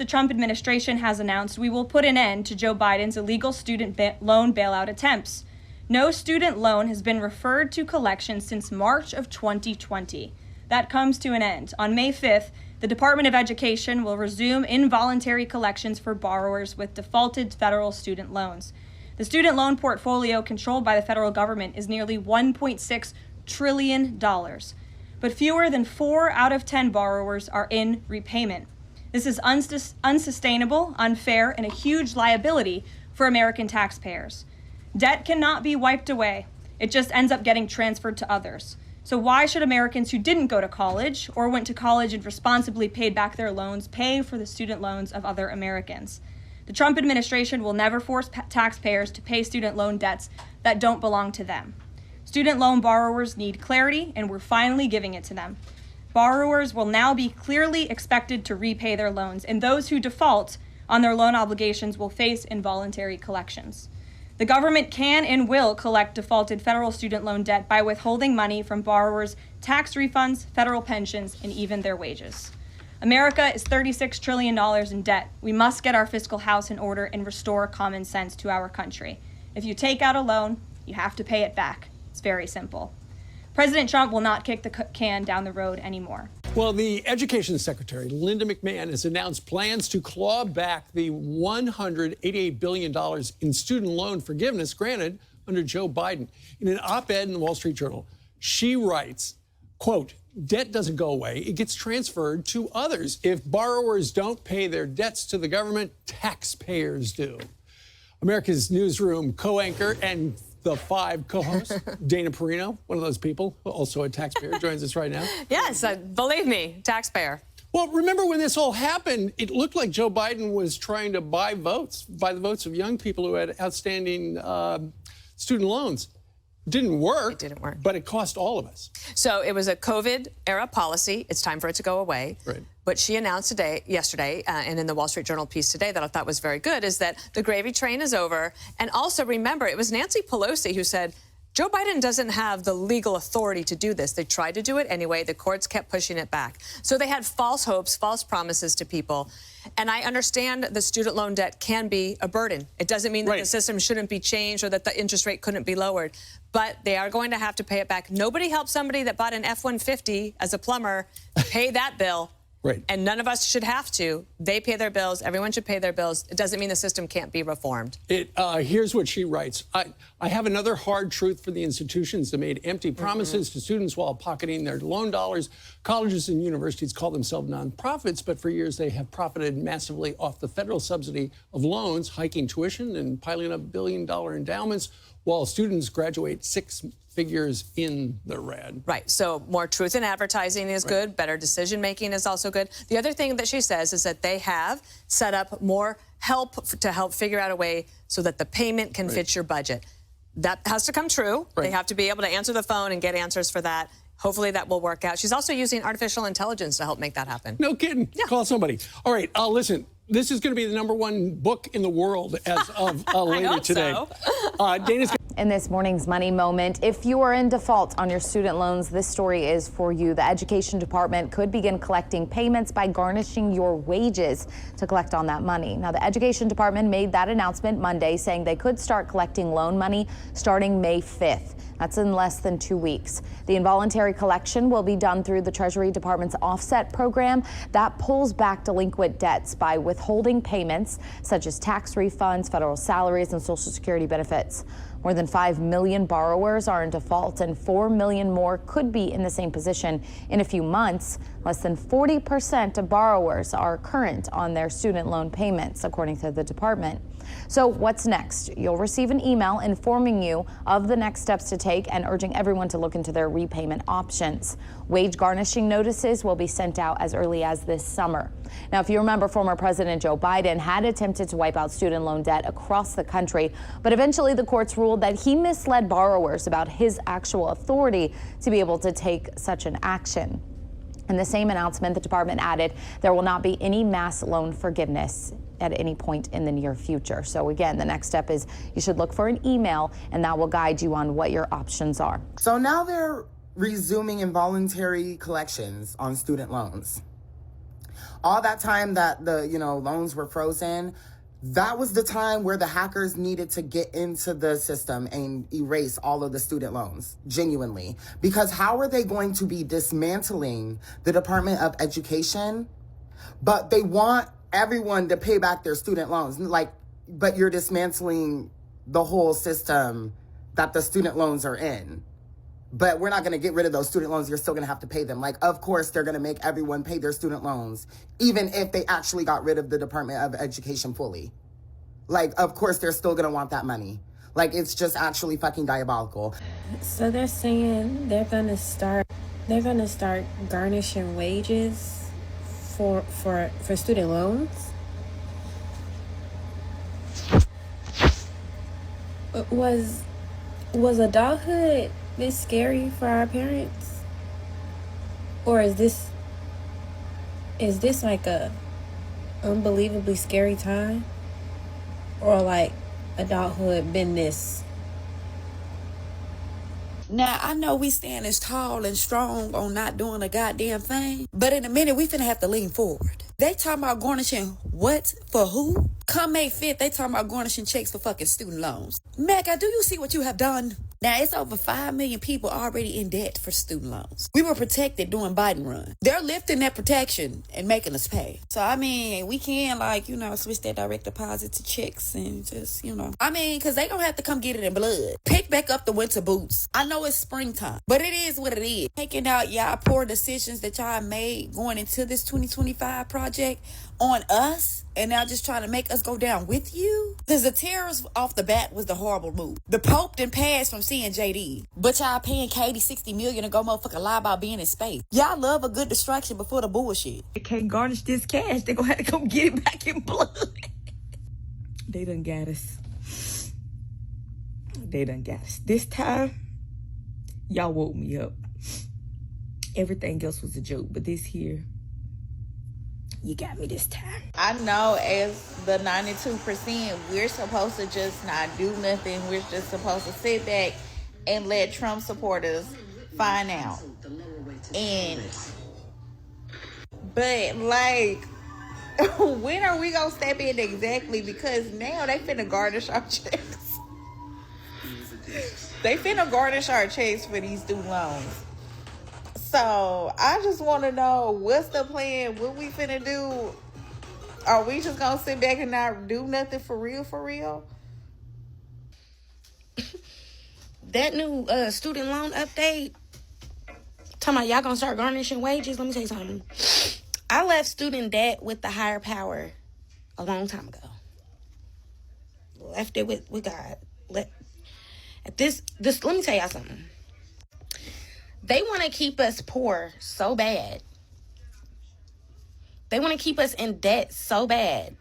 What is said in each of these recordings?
the Trump administration has announced we will put an end to Joe Biden's illegal student loan bailout attempts. No student loan has been referred to collection since March of 2020. That comes to an end. On May 5th, the Department of Education will resume involuntary collections for borrowers with defaulted federal student loans. The student loan portfolio controlled by the federal government is nearly $1.6 trillion, but fewer than 4 out of 10 borrowers are in repayment. This is unsustainable, unfair, and a huge liability for American taxpayers. Debt cannot be wiped away. It just ends up getting transferred to others. So why should Americans who didn't go to college or went to college and responsibly paid back their loans pay for the student loans of other Americans? The Trump administration will never force taxpayers to pay student loan debts that don't belong to them. Student loan borrowers need clarity, and we're finally giving it to them. Borrowers will now be clearly expected to repay their loans, and those who default on their loan obligations will face involuntary collections. The government can and will collect defaulted federal student loan debt by withholding money from borrowers' tax refunds, federal pensions, and even their wages. America is $36 trillion in debt. We must get our fiscal house in order and restore common sense to our country. If you take out a loan, you have to pay it back. It's very simple. President Trump will not kick the can down the road anymore. Well, the Education Secretary, Linda McMahon, has announced plans to claw back the $188 billion in student loan forgiveness granted under Joe Biden. In an op-ed in the Wall Street Journal, she writes, quote, "Debt doesn't go away, it gets transferred to others. If borrowers don't pay their debts to the government, taxpayers do." America's newsroom co-anchor and the 5 co-hosts, Dana Perino, one of those people, also a taxpayer, joins us right now. Yes, believe me, taxpayer. Well, remember when this all happened, it looked like Joe Biden was trying to buy the votes of young people who had outstanding student loans. Didn't work. It didn't work. But it cost all of us. So it was a COVID-era policy. It's time for it to go away. Right. What she announced yesterday, and in the Wall Street Journal piece today that I thought was very good, is that the gravy train is over. And also remember, it was Nancy Pelosi who said, Joe Biden doesn't have the legal authority to do this. They tried to do it anyway. The courts kept pushing it back. So they had false hopes, false promises to people. And I understand the student loan debt can be a burden. It doesn't mean that the system shouldn't be changed or that the interest rate couldn't be lowered. But they are going to have to pay it back. Nobody helps somebody that bought an F-150 as a plumber pay that bill. Right. And none of us should have to. They pay their bills. Everyone should pay their bills. It doesn't mean the system can't be reformed. Here's what she writes. I have another hard truth for the institutions that made empty promises to students while pocketing their loan dollars. Colleges and universities call themselves nonprofits, but for years they have profited massively off the federal subsidy of loans, hiking tuition and piling up billion-dollar endowments, while students graduate 6 figures in the red. Right. So more truth in advertising is good. Better decision making is also good. The other thing that she says is that they have set up more help to help figure out a way so that the payment can fit your budget. That has to come true. They have to be able to answer the phone and get answers for that. Hopefully that will work out. She's also using artificial intelligence to help make that happen. No kidding. Yeah. Call somebody. All right. Listen, this is going to be the #1 book in the world as of later today. So. Dana's In this morning's Money Moment, if you are in default on your student loans, this story is for you. The Education Department could begin collecting payments by garnishing your wages to collect on that money. Now, the Education Department made that announcement Monday, saying they could start collecting loan money starting May 5th. That's in less than 2 weeks. The involuntary collection will be done through the Treasury Department's offset program that pulls back delinquent debts by withholding payments such as tax refunds, federal salaries, and Social Security benefits. More than 5 million borrowers are in default, and 4 million more could be in the same position in a few months. Less than 40% of borrowers are current on their student loan payments, according to the department. So what's next? You'll receive an email informing you of the next steps to take and urging everyone to look into their repayment options. Wage garnishing notices will be sent out as early as this summer. Now, if you remember, former President Joe Biden had attempted to wipe out student loan debt across the country, but eventually the courts ruled that he misled borrowers about his actual authority to be able to take such an action. In the same announcement, the department added there will not be any mass loan forgiveness at any point in the near future. So again, the next step is you should look for an email, and that will guide you on what your options are. So now they're resuming involuntary collections on student loans. all that time that the, loans were frozen, that was the time where the hackers needed to get into the system and erase all of the student loans, genuinely. Because how are they going to be dismantling the Department of Education, but they want everyone to pay back their student loans? But you're dismantling the whole system that the student loans are in. But we're not going to get rid of those student loans. You're still going to have to pay them. Of course, they're going to make everyone pay their student loans, even if they actually got rid of the Department of Education fully. Of course, they're still going to want that money. It's just actually fucking diabolical. So they're saying they're going to start garnishing wages for student loans. Was adulthood this scary for our parents, or is this like a unbelievably scary time, or adulthood been this? Now, I know we stand as tall and strong on not doing a goddamn thing, but in a minute, we finna have to lean forward. They talking about garnishing what? For who? Come May 5th, they talking about garnishing checks for fucking student loans. Mecca, do you see what you have done? Now, it's over 5 million people already in debt for student loans. We were protected during Biden run. They're lifting that protection and making us pay. So, we can, switch that direct deposit to checks and just, because they gonna have to come get it in blood. Pick back up the winter boots. I know it's springtime, but it is what it is. Taking out y'all poor decisions that y'all made going into this 2025 project on us, and now just trying to make us go down with you? Because the terrorists off the bat was the horrible move. The Pope didn't pass from seeing JD, but y'all paying Katie $60 million to go motherfucking lie about being in space. Y'all love a good distraction before the bullshit. They can't garnish this cash. They gonna have to come get it back in blood. They done got us. They done got us. This time, y'all woke me up. Everything else was a joke, but this here, you got me this time. I know as the 92%, we're supposed to just not do nothing. We're just supposed to sit back and let Trump supporters find out. But when are we gonna step in exactly? Because now they finna garnish our checks. They finna garnish our checks for these student loans. So I just want to know, what's the plan? What we finna do? Are we just gonna sit back and not do nothing for real? That new student loan update, talking about y'all gonna start garnishing wages. Let me tell you something. I left student debt with the higher power a long time ago. Left it with God. Let me tell y'all something. They want to keep us poor so bad. They want to keep us in debt so bad.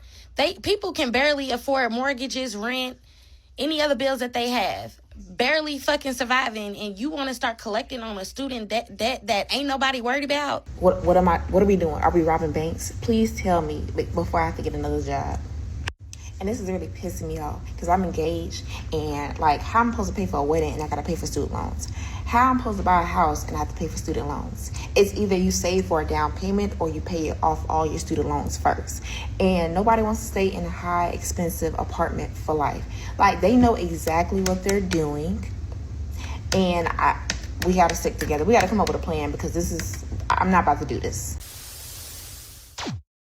People can barely afford mortgages, rent, any other bills that they have. Barely fucking surviving, and you want to start collecting on a student debt that ain't nobody worried about? What are we doing? Are we robbing banks? Please tell me before I have to get another job. And this is really pissing me off because I'm engaged, and how I'm supposed to pay for a wedding and I gotta pay for student loans? How I'm supposed to buy a house and I have to pay for student loans? It's either you save for a down payment or you pay off all your student loans first. And nobody wants to stay in a high, expensive apartment for life. They know exactly what they're doing, and we gotta stick together. We gotta come up with a plan because I'm not about to do this.